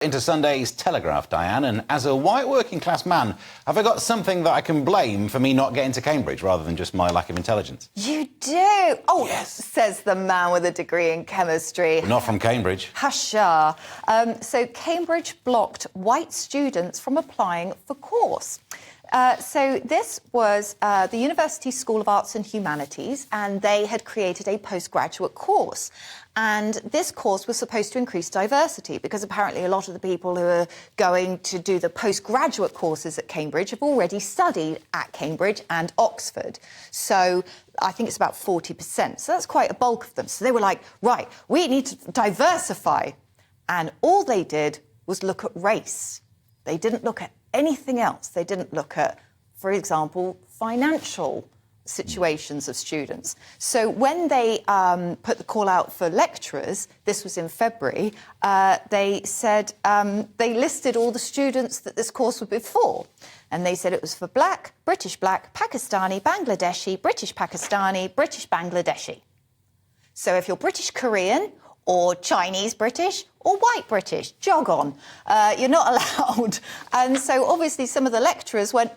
Into Sunday's Telegraph, Diane, and as a white working-class man, have I got something that I can blame for me not getting to Cambridge rather than just my lack of intelligence? You do? Oh, yes, says the man with a degree in chemistry. We're not from Cambridge. Hasha. So Cambridge blocked white students from applying for course. So this was the University School of Arts and Humanities, and they had created a postgraduate course. And this course was supposed to increase diversity because apparently a lot of the people who are going to do the postgraduate courses at Cambridge have already studied at Cambridge and Oxford. So I think it's about 40%. So that's quite a bulk of them. So they were like, right, we need to diversify. And all they did was look at race. They didn't look at anything else. They didn't look at, for example, financial situations of students. So when they put the call out for lecturers, this was in February, they said they listed all the students that this course would be for. And they said it was for black, Pakistani, Bangladeshi, British Pakistani, British Bangladeshi. So if you're British Korean or Chinese British or white British, jog on. You're not allowed. And so obviously some of the lecturers went,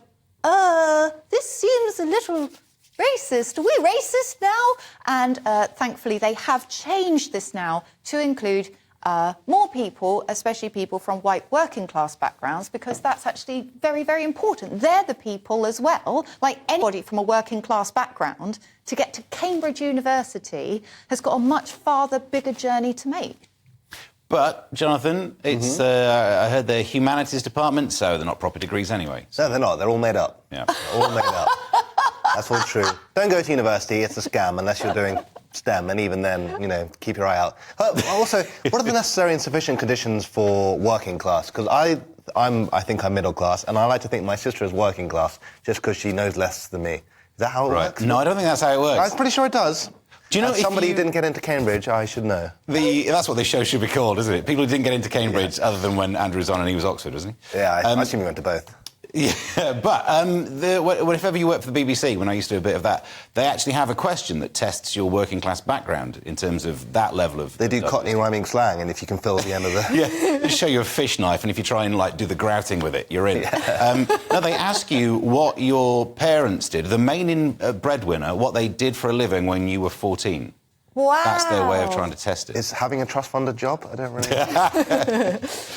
this seems a little racist. Are we racist now? And thankfully they have changed this now to include more people, especially people from white working class backgrounds, because that's actually very, very important. They're the people as well, like anybody from a working class background, to get to Cambridge University has got a much farther, bigger journey to make. But, Jonathan, it's I heard the humanities department, so they're not proper degrees anyway. No, they're not. They're all made up. Yeah. They're all made up. That's all true. Don't go to university. It's a scam unless you're doing STEM, and even then, you know, keep your eye out. Also, what are the necessary and sufficient conditions for working class? Because I think I'm middle class, and I like to think my sister is working class just because she knows less than me. Is that how it works? No, I don't think that's how it works. I'm pretty sure it does. Do you know, if somebody who didn't get into Cambridge, I should know. That's what this show should be called, isn't it? People who didn't get into Cambridge, other than when Andrew was on and he was Oxford, wasn't he? Yeah, I assume he went to both. Yeah, but if ever you work for the BBC, when I used to do a bit of that, they actually have a question that tests your working class background in terms of that level of... They do Cockney rhyming slang, and if you can fill the end of the... Yeah, just show you a fish knife, and if you try and, like, do the grouting with it, you're in. Yeah. No, they ask you what your parents did, the main breadwinner, what they did for a living when you were 14. Wow. That's their way of trying to test it. Is having a trust fund a job? I don't really know.